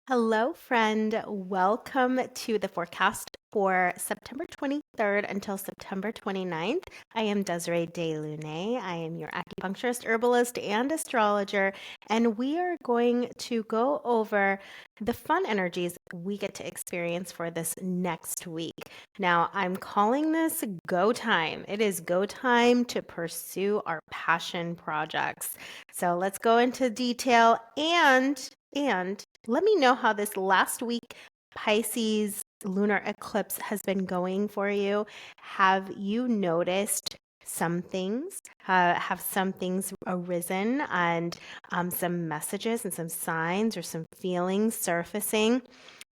Hello, friend. Welcome to the forecast for September 23rd until September 29th. I am Desiree DeLune. I am your acupuncturist, herbalist, and astrologer, and we are going to go over the fun energies we get to experience for this next week. Now, I'm calling this go time. It is go time to pursue our passion projects. So let's go into detail and let me know how this last week Pisces lunar eclipse has been going for you. Have you noticed some things? Have some things arisen and some messages and some signs or some feelings surfacing?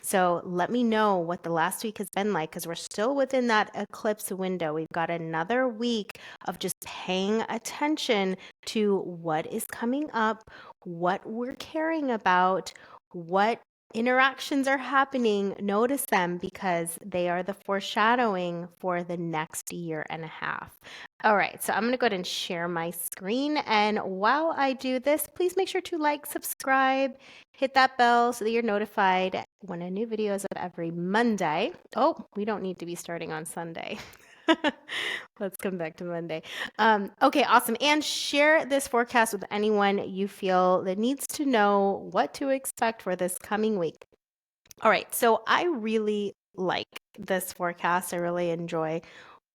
So let me know what the last week has been like because we're still within that eclipse window. We've got another week of just paying attention to what is coming up, what we're caring about, what interactions are happening. Notice them because they are the foreshadowing for the next year and a half. All right, so I'm going to go ahead and share my screen. And while I do this, please make sure to like, subscribe, hit that bell so that you're notified when a new video is up every Monday. Oh, we don't need to be starting on Sunday. Let's come back to Monday. Okay, awesome. And share this forecast with anyone you feel that needs to know what to expect for this coming week. All right, so I really like this forecast. I really enjoy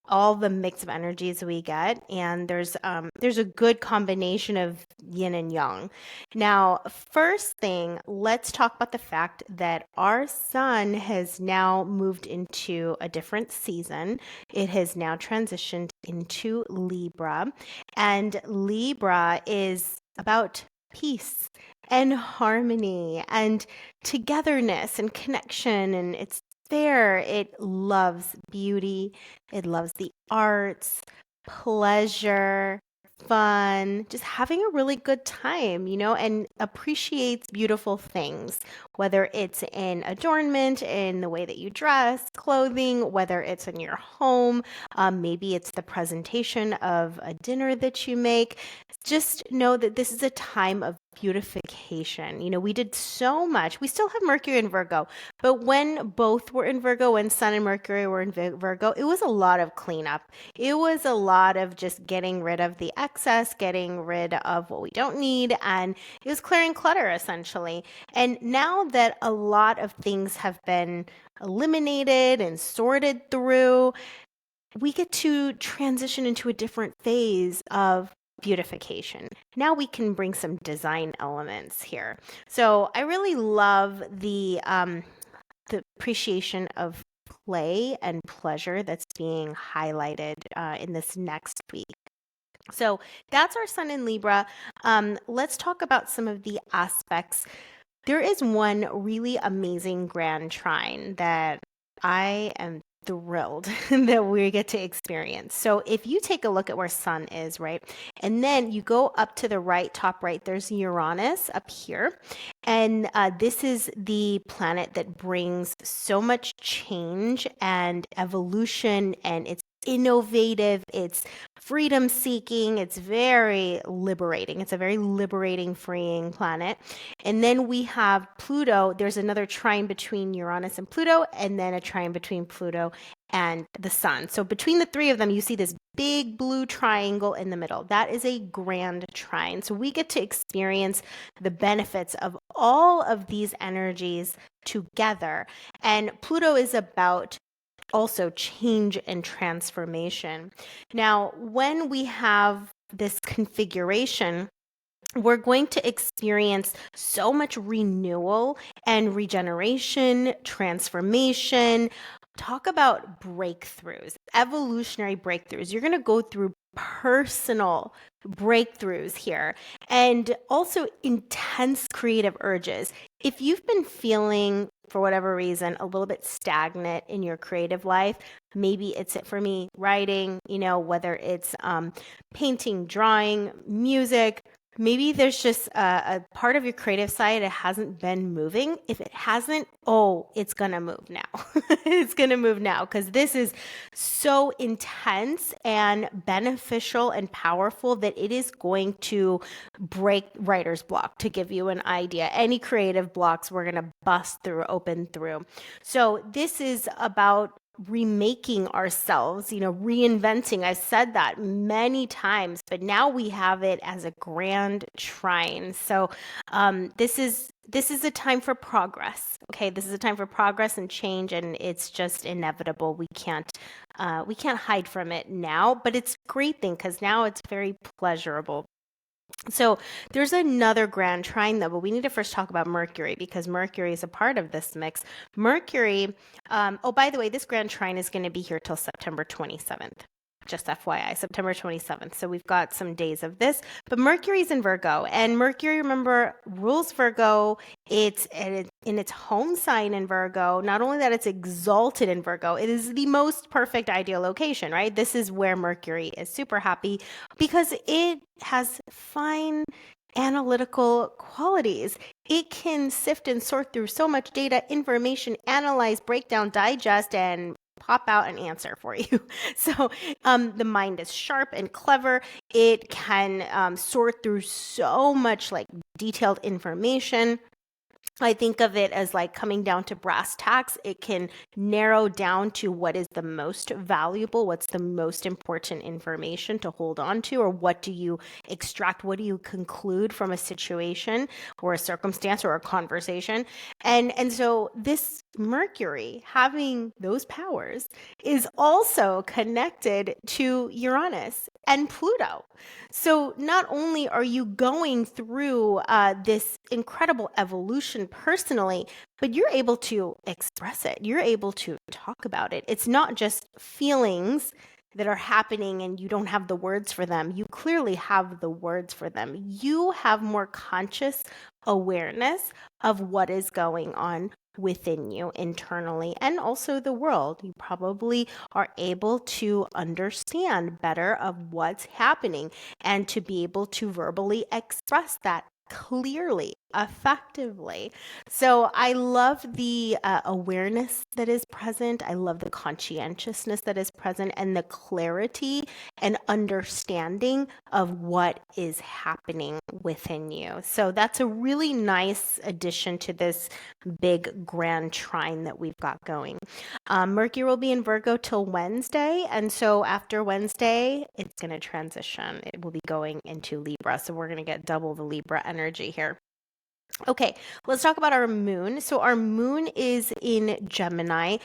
all the mix of energies we get, and there's a good combination of yin and yang. Now, first thing, let's talk about the fact that our sun has now moved into a different season. It has now transitioned into Libra, and Libra is about peace and harmony and togetherness and connection, and it's there. It loves beauty, it loves the arts, pleasure, fun, just having a really good time, and appreciates beautiful things, whether it's in adornment, in the way that you dress, clothing, whether it's in your home, maybe it's the presentation of a dinner that you make. Just know that this is a time of beautification. We did so much. We still have Mercury in Virgo, but when both were in Virgo, when Sun and Mercury were in Virgo, it was a lot of cleanup. It was a lot of just getting rid of the excess, getting rid of what we don't need, and it was clearing clutter essentially. And now that a lot of things have been eliminated and sorted through, we get to transition into a different phase of beautification. Now we can bring some design elements here. So I really love the appreciation of play and pleasure that's being highlighted in this next week. So that's our sun in Libra. Let's talk about some of the aspects. There is one really amazing grand trine that I am thrilled that we get to experience. So if you take a look at where sun is, right, and then you go up to the right, top right, there's Uranus up here. And this is the planet that brings so much change and evolution, and it's innovative, it's freedom seeking, it's very liberating. It's a very liberating, freeing planet. And then we have Pluto. There's another trine between Uranus and Pluto, and then a trine between Pluto and the sun. So between the three of them, you see this big blue triangle in the middle. That is a grand trine. So we get to experience the benefits of all of these energies together. And Pluto is about also change and transformation. Now, when we have this configuration, we're going to experience so much renewal and regeneration, transformation. Talk about breakthroughs, evolutionary breakthroughs. You're going to go through personal breakthroughs here and also intense creative urges. If you've been feeling, for whatever reason, a little bit stagnant in your creative life, maybe it's it for me, writing, whether it's painting, drawing, music, Maybe there's just a part of your creative side that hasn't been moving. If it hasn't, oh, it's going to move now. It's going to move now because this is so intense and beneficial and powerful that it is going to break writer's block, to give you an idea. Any creative blocks we're going to bust through, open through. So this is about remaking ourselves, reinventing. I've said that many times, but now we have it as a grand trine. So this is a time for progress. Okay, this is a time for progress and change, and it's just inevitable. We can't hide from it now, but it's a great thing because now it's very pleasurable. So there's another grand trine though, but we need to first talk about Mercury because Mercury is a part of this mix. Mercury, oh, by the way, this grand trine is going to be here till September 27th. Just FYI, September 27th. So we've got some days of this, but Mercury's in Virgo, and Mercury, remember, rules Virgo. It's in its home sign in Virgo. Not only that, it's exalted in Virgo. It is the most perfect ideal location, right? This is where Mercury is super happy because it has fine analytical qualities. It can sift and sort through so much data, information, analyze, break down, digest, and pop out an answer for you. So the mind is sharp and clever. It can sort through so much like detailed information. I think of it as like coming down to brass tacks. It can narrow down to what is the most valuable, what's the most important information to hold on to, or what do you extract, what do you conclude from a situation or a circumstance or a conversation. And so this Mercury having those powers is also connected to Uranus and Pluto. So not only are you going through this incredible evolution personally, but you're able to express it. You're able to talk about it. It's not just feelings that are happening and you don't have the words for them. You clearly have the words for them. You have more conscious awareness of what is going on within you internally and also the world. You probably are able to understand better of what's happening and to be able to verbally express that clearly, effectively. So I love the awareness that is present. I love the conscientiousness that is present and the clarity and understanding of what is happening within you. So that's a really nice addition to this big grand trine that we've got going. Mercury will be in Virgo till Wednesday. And so after Wednesday, it's going to transition. It will be going into Libra. So we're going to get double the Libra energy here. Okay, let's talk about our moon. So our moon is in Gemini.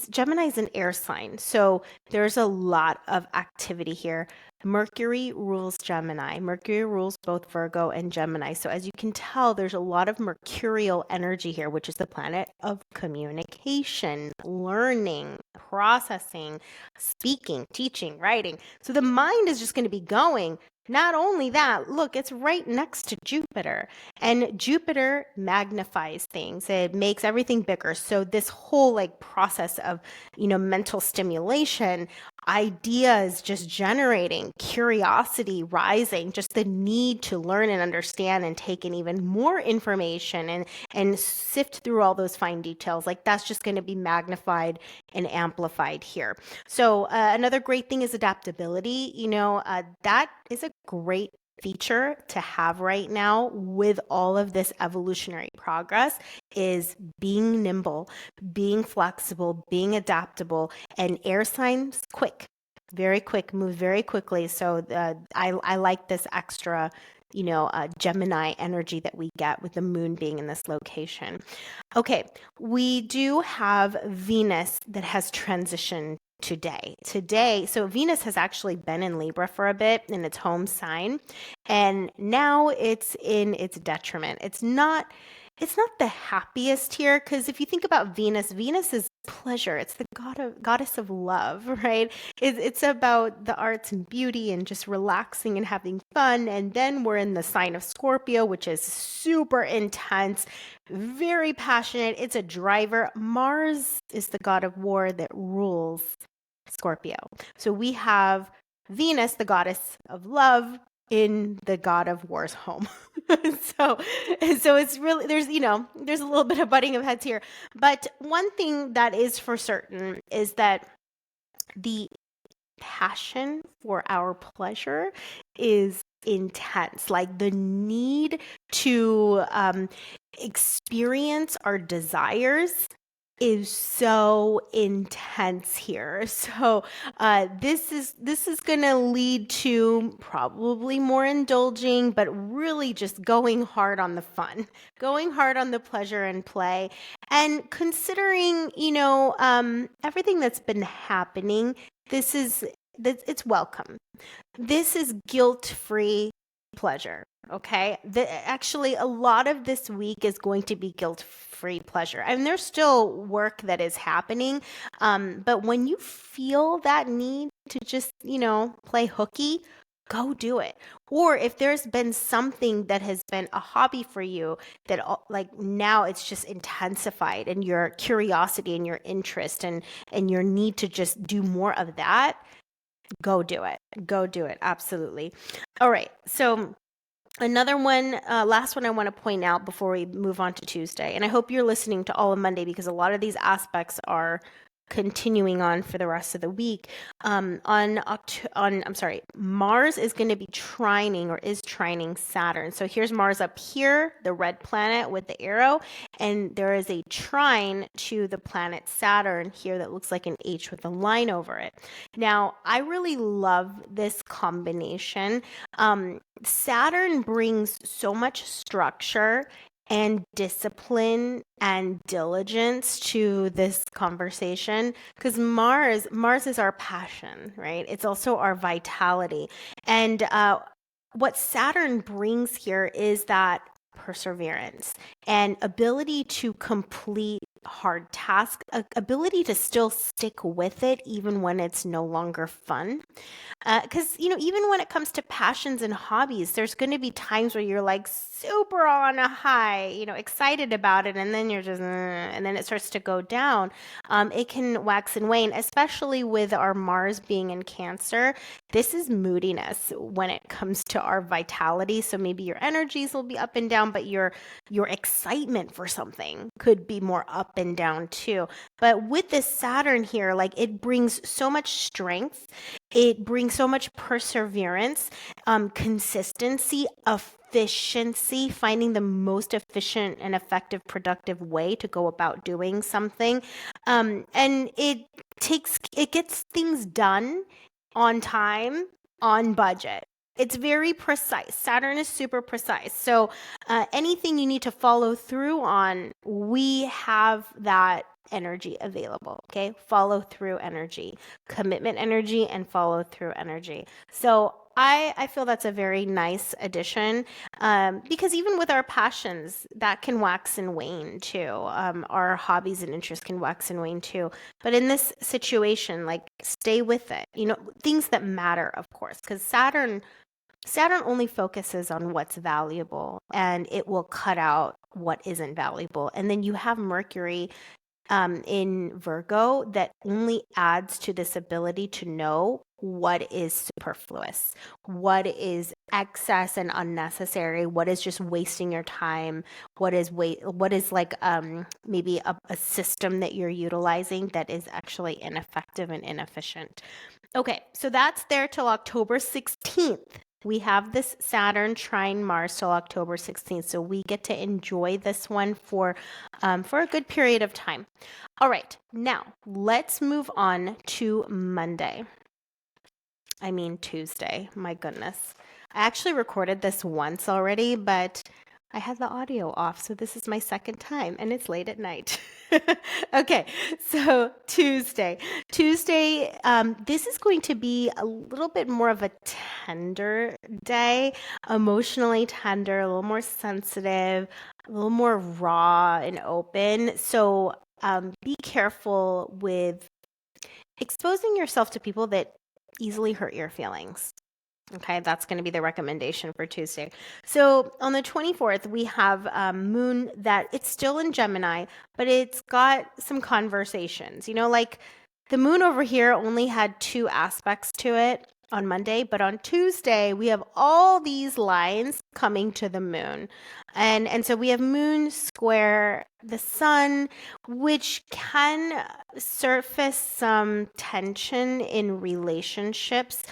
Gemini is an air sign. So there's a lot of activity here. Mercury rules Gemini. Mercury rules both Virgo and Gemini. So as you can tell, there's a lot of mercurial energy here, which is the planet of communication, learning, processing, speaking, teaching, writing. So the mind is just going to be going. Not only that, look, it's right next to Jupiter, and Jupiter magnifies things. It makes everything bigger. So this whole like process of, mental stimulation, ideas just generating, curiosity rising, just the need to learn and understand and take in even more information and sift through all those fine details. Like that's just going to be magnified and amplified here. So another great thing is adaptability. That is a great feature to have right now with all of this evolutionary progress is being nimble, being flexible, being adaptable, and air signs quick, very quick, move very quickly. So I like this extra Gemini energy that we get with the moon being in this location. Okay, we do have Venus that has transitioned today. So Venus has actually been in Libra for a bit in its home sign, and now it's in its detriment. It's not the happiest here because if you think about Venus is pleasure. It's the goddess of love, right? It's about the arts and beauty and just relaxing and having fun. And then we're in the sign of Scorpio, which is super intense, very passionate. It's a driver. Mars is the god of war that rules Scorpio. So we have Venus, the goddess of love, in the God of War's home. so so it's really, there's a little bit of butting of heads here. But one thing that is for certain is that the passion for our pleasure is intense. Like the need to experience our desires is so intense here. So this is gonna lead to probably more indulging, but really just going hard on the fun, going hard on the pleasure and play, and considering everything that's been happening. It's welcome. This is guilt-free pleasure. Okay. Actually, a lot of this week is going to be guilt-free pleasure. And there's still work that is happening. But when you feel that need to just, play hooky, go do it. Or if there's been something that has been a hobby for you that like now it's just intensified, and your curiosity and your interest and your need to just do more of that, go do it. Go do it. Absolutely. All right. So another one, last one I want to point out before we move on to Tuesday. And I hope you're listening to all of Monday, because a lot of these aspects are continuing on for the rest of the week. Mars is going to be trining, or is trining Saturn. So here's Mars up here, the red planet with the arrow, and there is a trine to the planet Saturn here that looks like an H with a line over it. Now, I really love this combination. Saturn brings so much structure and discipline and diligence to this conversation, because Mars is our passion, right? It's also our vitality. And what Saturn brings here is that perseverance and ability to complete hard tasks, ability to still stick with it even when it's no longer fun. Because, even when it comes to passions and hobbies, there's going to be times where you're like super on a high, excited about it, and then you're just, and then it starts to go down. It can wax and wane, especially with our Mars being in Cancer. This is moodiness when it comes to our vitality. So maybe your energies will be up and down, but your excitement for something could be more up and down too. But with this Saturn here, like, it brings so much strength. It brings so much perseverance, consistency, efficiency, finding the most efficient and effective, productive way to go about doing something. And it gets things done on time, on budget. It's very precise. Saturn is super precise. So anything you need to follow through on, we have that energy available. Okay. Follow through energy, commitment energy, and follow through energy. So I feel that's a very nice addition, because even with our passions, that can wax and wane too. Our hobbies and interests can wax and wane too. But in this situation, like, stay with it. Things that matter, of course, because Saturn only focuses on what's valuable, and it will cut out what isn't valuable. And then you have Mercury in Virgo that only adds to this ability to know what is superfluous, what is excess and unnecessary, what is just wasting your time, what is like maybe a system that you're utilizing that is actually ineffective and inefficient. Okay, so that's there till October 16th. We have this Saturn trine Mars till October 16th, so we get to enjoy this one for a good period of time. All right, now let's move on to Monday. I mean Tuesday, my goodness. I actually recorded this once already, but I had the audio off, so this is my second time, and it's late at night. Okay, so Tuesday, this is going to be a little bit more of a tender day, emotionally tender, a little more sensitive, a little more raw and open. So be careful with exposing yourself to people that easily hurt your feelings. Okay, that's going to be the recommendation for Tuesday. So on the 24th, we have Moon that it's still in Gemini, but it's got some conversations. Like the Moon over here only had 2 aspects to it. on Monday, but on Tuesday we have all these lines coming to the moon. And so we have moon square the sun, which can surface some tension in relationships,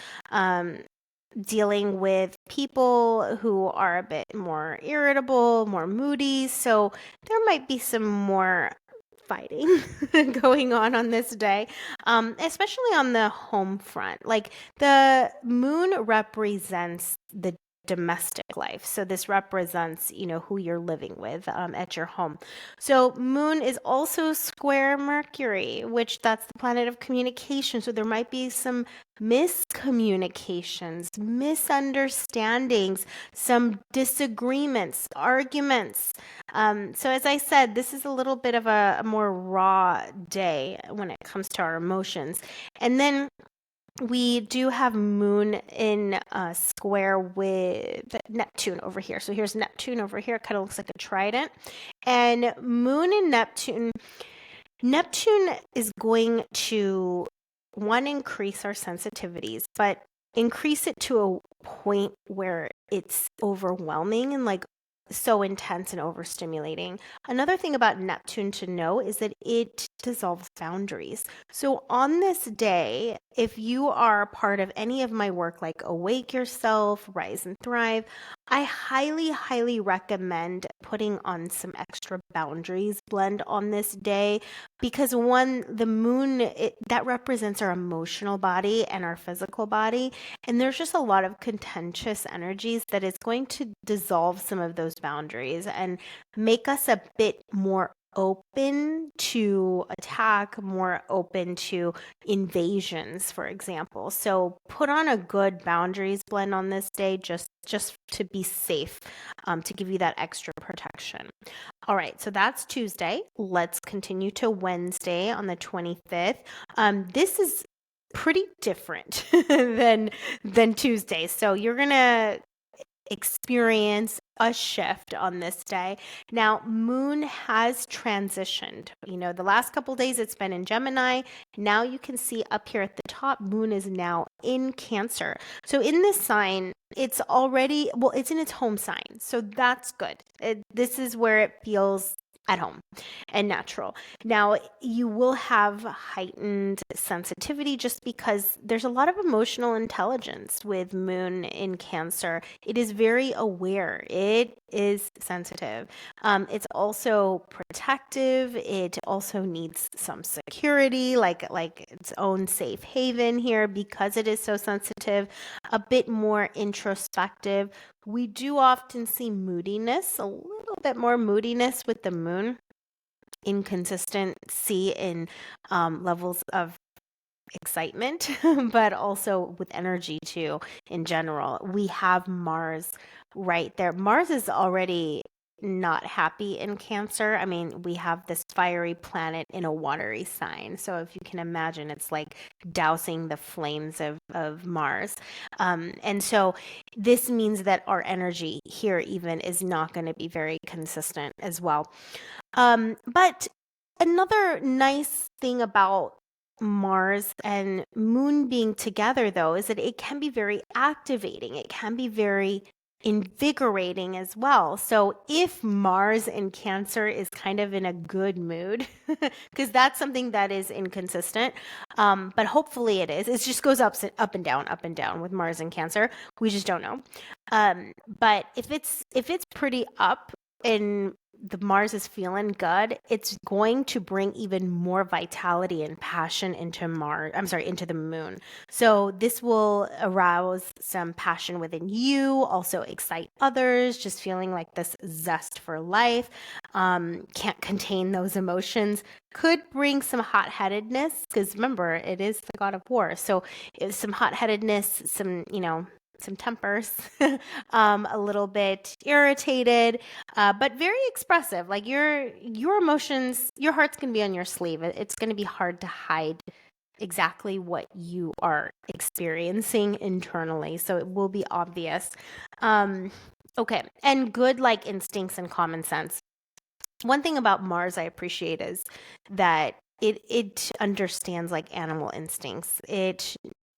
dealing with people who are a bit more irritable, more moody. So there might be some more fighting going on this day, especially on the home front. Like the moon represents the domestic life. So this represents, who you're living with at your home. So moon is also square Mercury, which that's the planet of communication. So there might be some miscommunications, misunderstandings, some disagreements, arguments. So as I said, this is a little bit of a more raw day when it comes to our emotions. And then we do have moon in square with Neptune over here. So here's Neptune over here. It kind of looks like a trident. And moon and Neptune is going to, one, increase our sensitivities, but increase it to a point where it's overwhelming and like so intense and overstimulating. Another thing about Neptune to know is that it dissolves boundaries. So on this day, if you are part of any of my work like Awake Yourself, Rise and Thrive, I highly, highly recommend putting on some extra boundaries blend on this day, because one, the moon, that represents our emotional body and our physical body. And there's just a lot of contentious energies that is going to dissolve some of those boundaries and make us a bit more open to attack, more open to invasions, for example. So put on a good boundaries blend on this day, just to be safe, to give you that extra protection. All right, so that's Tuesday. Let's continue to Wednesday on the 25th. This is pretty different than Tuesday. So you're gonna experience a shift on this day. Now, moon has transitioned. The last couple days it's been in Gemini. Now you can see up here at the top, moon is now in Cancer. So in this sign, it's already, it's in its home sign. So that's good. This is where it feels at home and natural. Now, you will have heightened sensitivity just because there's a lot of emotional intelligence with moon in Cancer. It is very aware. It is sensitive. It's also protective. It also needs some security, like its own safe haven here because it is so sensitive, a bit more introspective. We do often see moodiness, a little bit more moodiness with the moon, inconsistency in levels of excitement, but also with energy too in general. We have Mars right there. Mars is already not happy in Cancer. I mean, we have this fiery planet in a watery sign. So if you can imagine, it's like dousing the flames of Mars. And so this means that our energy here even is not going to be very consistent as well. But another nice thing about Mars and moon being together, though, is that it can be very activating. It can be very invigorating as well. So if Mars in Cancer is kind of in a good mood, because that's something that is inconsistent, but hopefully it is. It just goes up and down with Mars in Cancer. We just don't know. But if it's pretty up and the Mars is feeling good, it's going to bring even more vitality and passion into the moon. So this will arouse some passion within you, also excite others, just feeling like this zest for life. Can't contain those emotions. Could bring some hot-headedness, because remember, it is the god of war. So some hot-headedness, some tempers, a little bit irritated, but very expressive. Like your emotions, your heart's going to be on your sleeve. It's going to be hard to hide exactly what you are experiencing internally. So it will be obvious. Okay. And good like instincts and common sense. One thing about Mars I appreciate is that it understands like animal instincts. It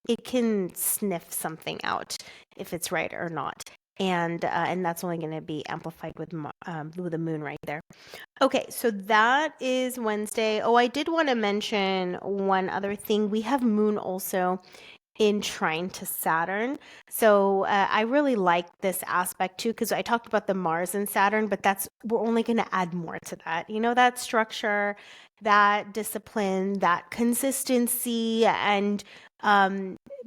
it can sniff something out if it's right or not. And that's only going to be amplified with the moon right there. Okay, so that is Wednesday. Oh, I did want to mention one other thing. We have moon also in trine to Saturn. So I really like this aspect too, because I talked about the Mars and Saturn, but we're only going to add more to that. That structure, that discipline, that consistency, and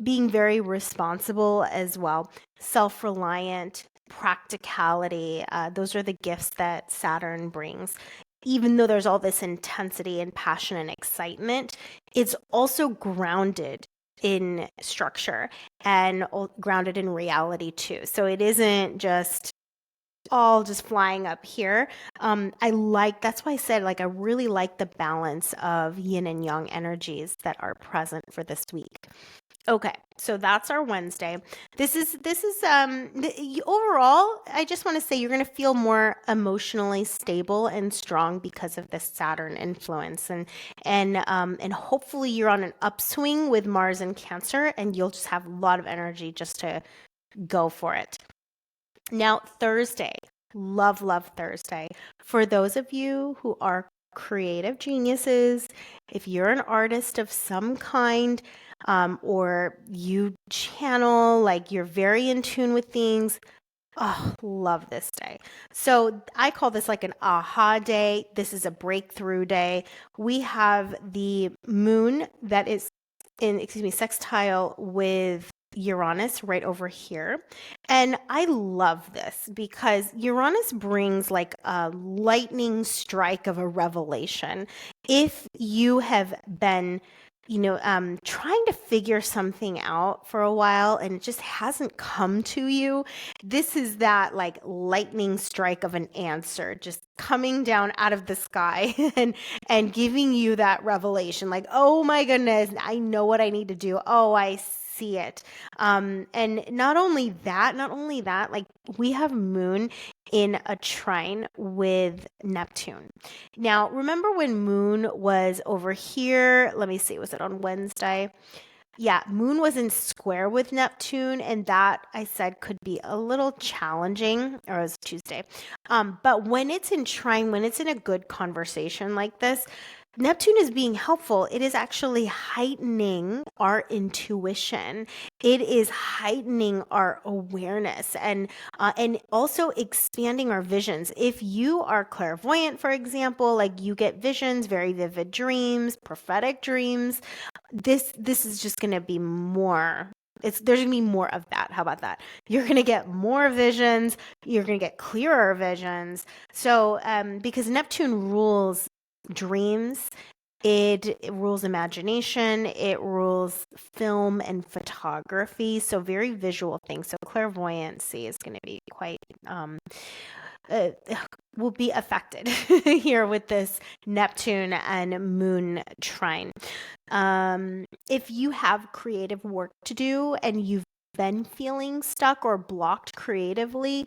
being very responsible as well, self-reliant, practicality. Those are the gifts that Saturn brings. Even though there's all this intensity and passion and excitement, it's also grounded in structure and grounded in reality too. So it isn't just all just flying up here. That's why I said, like, I really like the balance of yin and yang energies that are present for this week. Okay, so that's our Wednesday. Overall, I just want to say you're going to feel more emotionally stable and strong because of this Saturn influence, and hopefully you're on an upswing with Mars in Cancer, and you'll just have a lot of energy just to go for it. Now, Thursday, love Thursday. For those of you who are creative geniuses, if you're an artist of some kind, or you channel, like you're very in tune with things, oh, love this day. So I call this like an aha day. This is a breakthrough day. We have the moon that is sextile with Uranus right over here. And I love this because Uranus brings like a lightning strike of a revelation. If you have been trying to figure something out for a while and it just hasn't come to you, this is that like lightning strike of an answer just coming down out of the sky and giving you that revelation, like, oh my goodness, I know what I need to do. Oh, I see it. And not only that, like we have moon in a trine with Neptune. Now, remember when moon was over here? Let me see, was it on Wednesday? Yeah, moon was in square with Neptune, and that I said could be a little challenging, or it was Tuesday. But when it's in trine, when it's in a good conversation like this, Neptune is being helpful. It is actually heightening our intuition. It is heightening our awareness and also expanding our visions. If you are clairvoyant, for example, like you get visions, very vivid dreams, prophetic dreams, this is just going to be more. There's going to be more of that. How about that? You're going to get more visions. You're going to get clearer visions. So because Neptune rules dreams, it rules imagination, it rules film and photography, so very visual things. So clairvoyancy is going to be quite will be affected here with this Neptune and moon trine. If you have creative work to do and you've been feeling stuck or blocked creatively,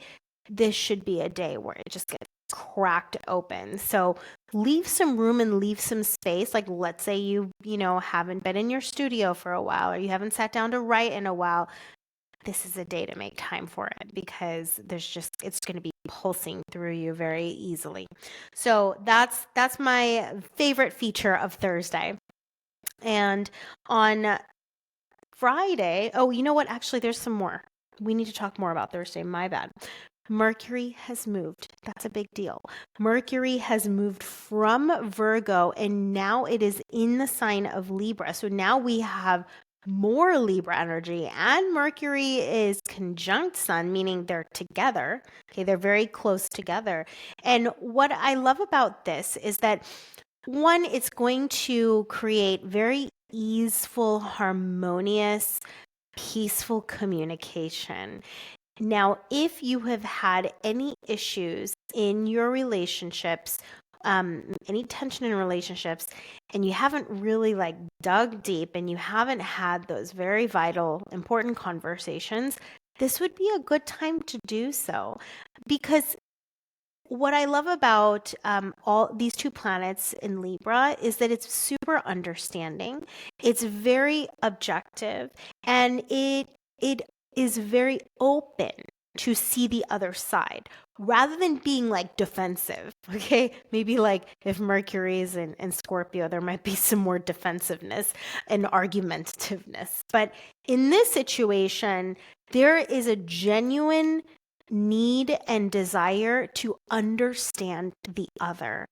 this should be a day where it just gets cracked open. So leave some room and leave some space. Like, let's say you haven't been in your studio for a while, or you haven't sat down to write in a while. This is a day to make time for it because it's going to be pulsing through you very easily. So that's my favorite feature of Thursday. And on Friday, oh, you know what? Actually, there's some more. We need to talk more about Thursday. My bad. Mercury has moved. That's a big deal. Mercury has moved from Virgo and now it is in the sign of Libra. So now we have more Libra energy, and Mercury is conjunct Sun, meaning they're together. Okay, they're very close together. And what I love about this is that, one, it's going to create very easeful, harmonious, peaceful communication. Now, if you have had any issues in your relationships, any tension in relationships, and you haven't really like dug deep and you haven't had those very vital, important conversations, this would be a good time to do so, because what I love about all these two planets in Libra is that it's super understanding. It's very objective, and it is very open to see the other side rather than being like defensive. Okay, maybe like if Mercury is in Scorpio, there might be some more defensiveness and argumentativeness. But in this situation, there is a genuine need and desire to understand the other,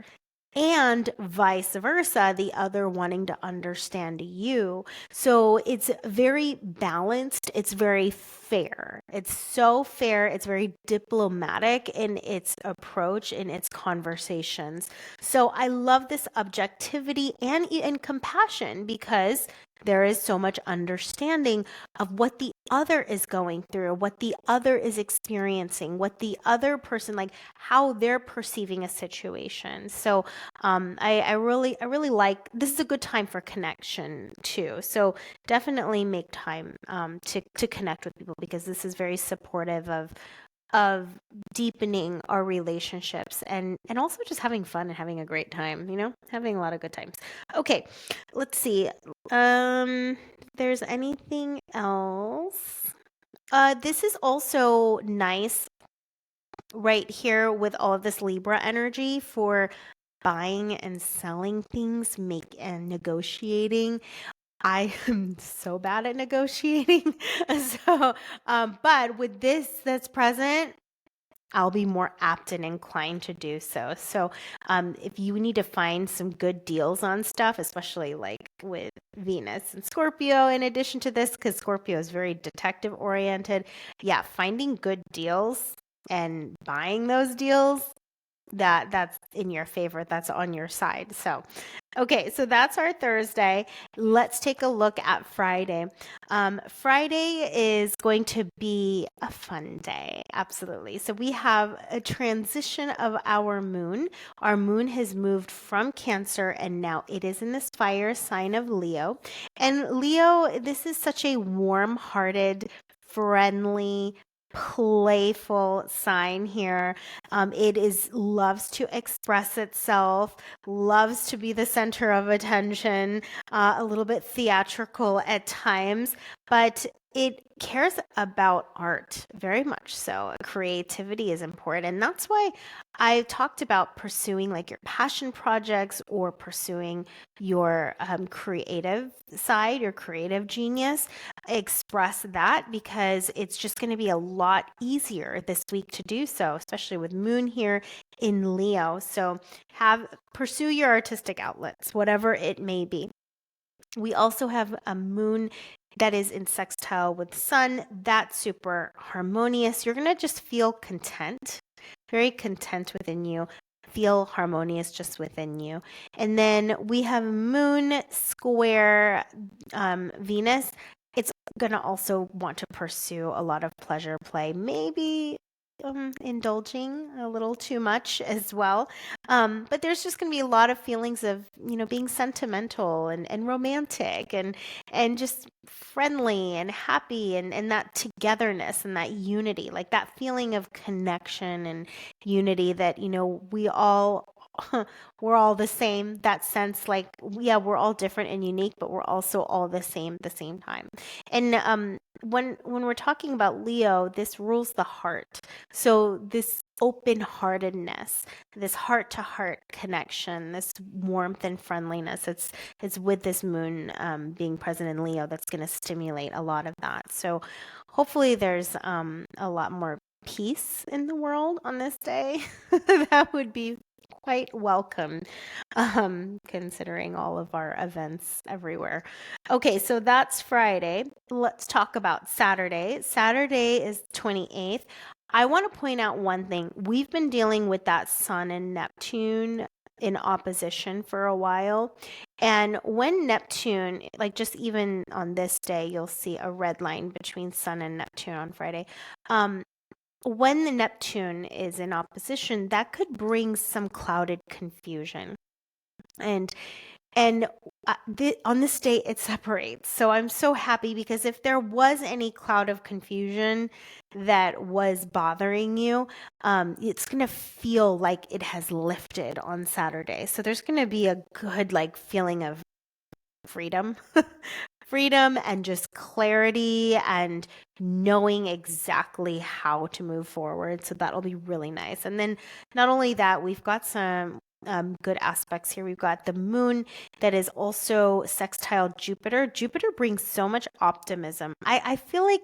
and vice versa, the other wanting to understand you. So it's very balanced. It's very fair. It's so fair. It's very diplomatic in its approach, in its conversations. So I love this objectivity and compassion because there is so much understanding of what the other is going through, what the other is experiencing, what the other person, like how they're perceiving a situation. So I really like, this is a good time for connection too. So definitely make time to connect with people, because this is very supportive of deepening our relationships, and also just having fun and having a great time, having a lot of good times. Okay, let's see. If there's anything else. This is also nice right here with all of this Libra energy for buying and selling things, and negotiating. I am so bad at negotiating. So, but with this that's present, I'll be more apt and inclined to do so. So, if you need to find some good deals on stuff, especially like with Venus and Scorpio, in addition to this, because Scorpio is very detective oriented, yeah, finding good deals and buying those deals, that's in your favor, that's on your side. So okay, so that's our Thursday. Let's take a look at Friday. Friday is going to be a fun day, absolutely. So we have a transition of our moon. Our moon has moved from Cancer, and now it is in this fire sign of Leo. And Leo, this is such a warm-hearted, friendly, playful sign here. It is loves to express itself, loves to be the center of attention, a little bit theatrical at times, but it cares about art very much so. Creativity is important. And that's why I talked about pursuing like your passion projects or pursuing your creative side, your creative genius. Express that, because it's just going to be a lot easier this week to do so, especially with Moon here in Leo. So pursue your artistic outlets, whatever it may be. We also have a moon that is in sextile with Sun. That's super harmonious. You're going to just feel content, very content within you, feel harmonious just within you. And then we have Moon square Venus. It's going to also want to pursue a lot of pleasure play, maybe indulging a little too much as well. But there's just going to be a lot of feelings of, being sentimental and romantic and just friendly and happy, and that togetherness and that unity, like that feeling of connection and unity that, we're all the same, that sense, like, yeah, we're all different and unique, but we're also all the same at the same time. And when we're talking about Leo, this rules the heart. So this open-heartedness, this heart-to-heart connection, this warmth and friendliness, it's with this moon being present in Leo that's going to stimulate a lot of that. So hopefully there's a lot more peace in the world on this day. That would be quite welcome, considering all of our events everywhere. Okay, so that's Friday. Let's talk about Saturday. Saturday is 28th. I want to point out one thing. We've been dealing with that Sun and Neptune in opposition for a while. And when Neptune, like just even on this day, you'll see a red line between Sun and Neptune on Friday. When the Neptune is in opposition, that could bring some clouded confusion. And And on this day, it separates. So I'm so happy because if there was any cloud of confusion that was bothering you, it's going to feel like it has lifted on Saturday. So there's going to be a good feeling of freedom. Freedom and just clarity and knowing exactly how to move forward. So that'll be really nice. And then not only that, we've got some good aspects here. We've got the moon that is also sextile Jupiter. Jupiter brings so much optimism. I feel like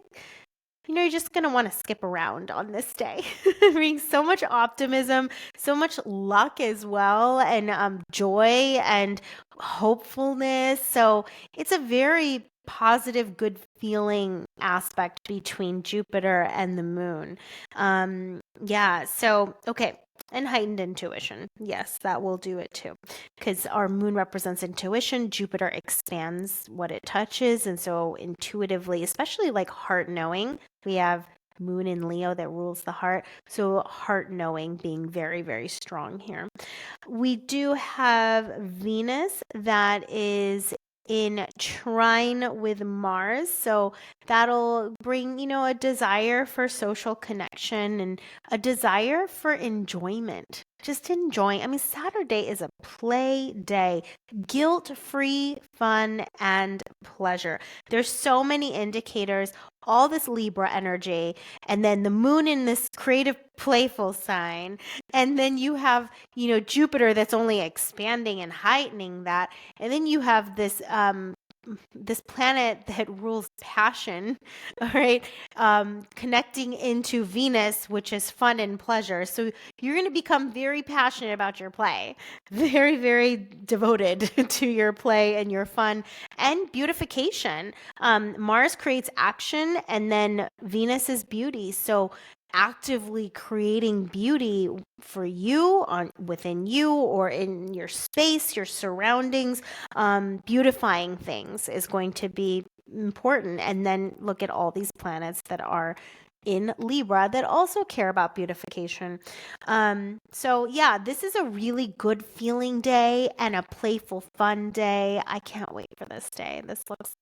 you're just going to want to skip around on this day. Brings so much optimism, so much luck as well, and joy and hopefulness. So it's a very positive, good feeling aspect between Jupiter and the moon. Yeah, so, okay. And heightened intuition. Yes, that will do it too. Because our moon represents intuition. Jupiter expands what it touches. And so intuitively, especially heart knowing, we have moon in Leo that rules the heart. So heart knowing being very, very strong here. We do have Venus that is in trine with Mars. So that'll bring, a desire for social connection and a desire for enjoyment. Just enjoying. I mean, Saturday is a play day, guilt-free fun and pleasure. There's so many indicators, all this Libra energy, and then the moon in this creative, playful sign. And then you have, Jupiter that's only expanding and heightening that. And then you have this planet that rules passion, all right, connecting into Venus, which is fun and pleasure. So you're going to become very passionate about your play, very, very devoted to your play and your fun and beautification. Mars creates action, and then Venus is beauty. So actively creating beauty for you within you or in your space, your surroundings, beautifying things is going to be important. And then look at all these planets that are in Libra that also care about beautification. So yeah, this is a really good feeling day and a playful fun day. I can't wait for this day.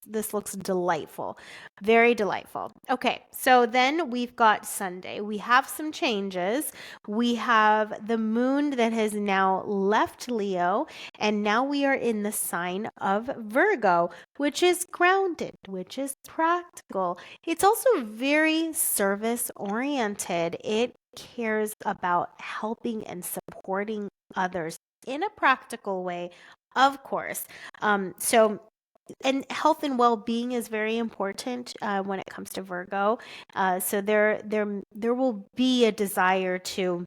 This looks delightful. Very delightful. Okay, so then we've got Sunday. We have some changes. We have the moon that has now left Leo, and now we are in the sign of Virgo, which is grounded, which is practical. It's also very service oriented. It cares about helping and supporting others in a practical way, of course. And health and well-being is very important when it comes to Virgo. So there will be a desire to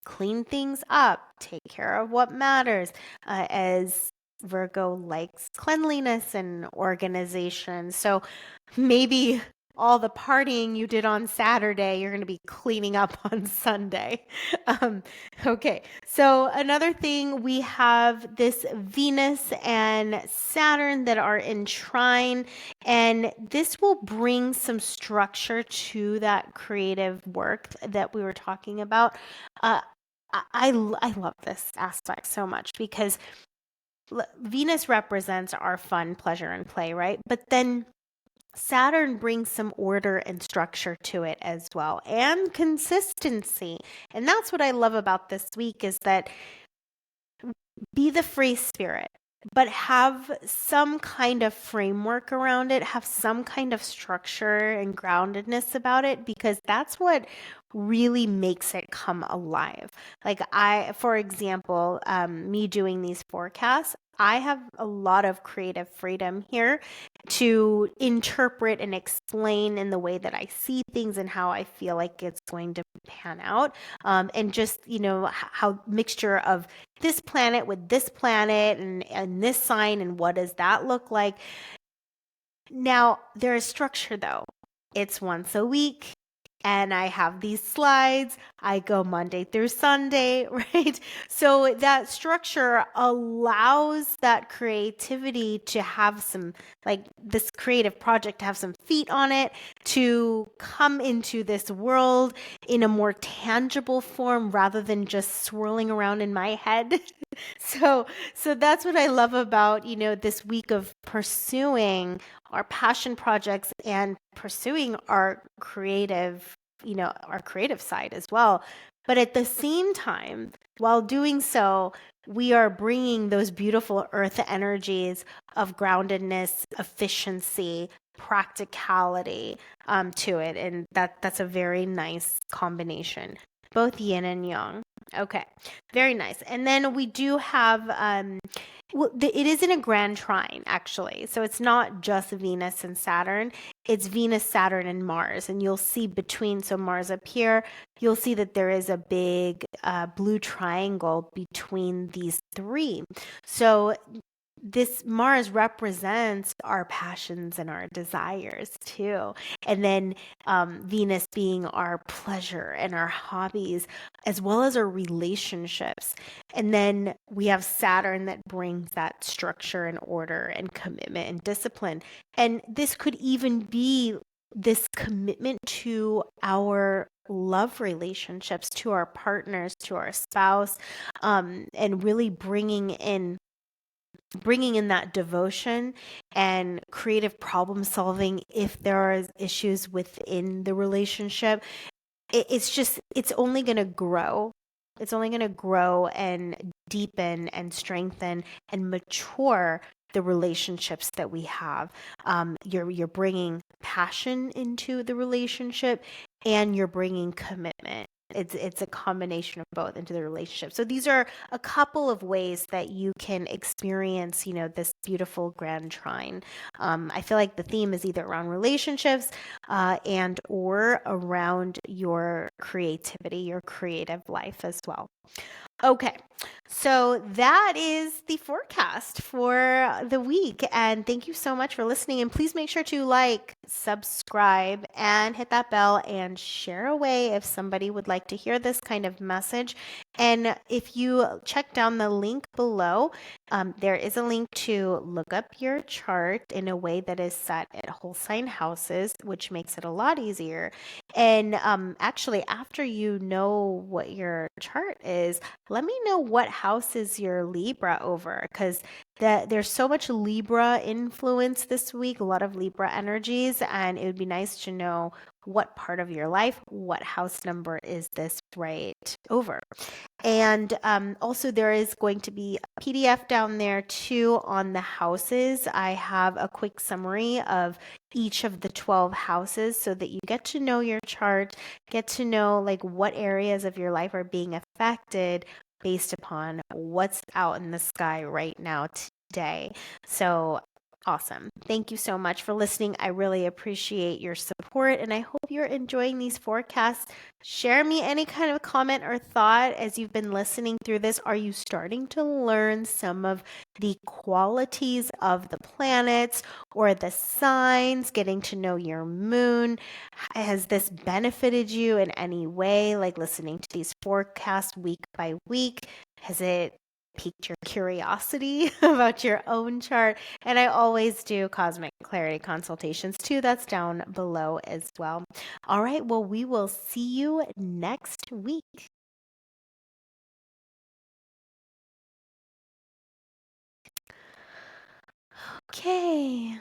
clean things up, take care of what matters, as Virgo likes cleanliness and organization. So maybe all the partying you did on Saturday, you're going to be cleaning up on Sunday. Okay, so another thing, we have this Venus and Saturn that are in trine, and this will bring some structure to that creative work that we were talking about. I love this aspect so much because Venus represents our fun, pleasure, and play, right? But then Saturn brings some order and structure to it as well, and consistency. And that's what I love about this week is that be the free spirit, but have some kind of framework around it, have some kind of structure and groundedness about it, because that's what really makes it come alive. For example, me doing these forecasts, I have a lot of creative freedom here to interpret and explain in the way that I see things and how I feel like it's going to pan out. And just, how mixture of this planet with this planet and this sign, and what does that look like? Now, there is structure though. It's once a week. and I have these slides. I go Monday through Sunday, right? So that structure allows that creativity to have some, like this creative project to have some feet on it, to come into this world in a more tangible form rather than just swirling around in my head. So that's what I love about, this week of pursuing our passion projects and pursuing our creative side as well. But at the same time, while doing so, we are bringing those beautiful earth energies of groundedness, efficiency, practicality to it. And that's a very nice combination, both yin and yang. Okay, very nice. And then we do have, it is in a grand trine, actually. So it's not just Venus and Saturn, it's Venus, Saturn, and Mars. And you'll see between, so Mars up here, you'll see that there is a big blue triangle between these three. So this Mars represents our passions and our desires too. And then Venus being our pleasure and our hobbies, as well as our relationships. And then we have Saturn that brings that structure and order and commitment and discipline. And this could even be this commitment to our love relationships, to our partners, to our spouse, and really bringing in that devotion and creative problem solving if there are issues within the relationship. It's only going to grow. It's only going to grow and deepen and strengthen and mature the relationships that we have. You're bringing passion into the relationship, and you're bringing commitment. It's a combination of both into the relationship. So these are a couple of ways that you can experience, this beautiful grand trine. I feel like the theme is either around relationships and or around your creativity, your creative life as well. Okay, so that is the forecast for the week. And thank you so much for listening. And please make sure to like, subscribe, and hit that bell and share away if somebody would like to hear this kind of message. And if you check down the link below, there is a link to look up your chart in a way that is set at whole sign houses, which makes it a lot easier. And actually, after you know what your chart is, let me know what house is your Libra over, because there's so much Libra influence this week, a lot of Libra energies, and it would be nice to know what part of your life, what house number is this right over. And also there is going to be a PDF down there too on the houses. I have a quick summary of each of the 12 houses so that you get to know your chart, get to know like what areas of your life are being affected based upon what's out in the sky right now today. So awesome. Thank you so much for listening. I really appreciate your support, and I hope you're enjoying these forecasts. Share me any kind of comment or thought as you've been listening through this. Are you starting to learn some of the qualities of the planets or the signs, getting to know your moon? Has this benefited you in any way, like listening to these forecasts week by week? Has it piqued your curiosity about your own chart? And I always do cosmic clarity consultations too. That's down below as well. All right. Well, we will see you next week. Okay.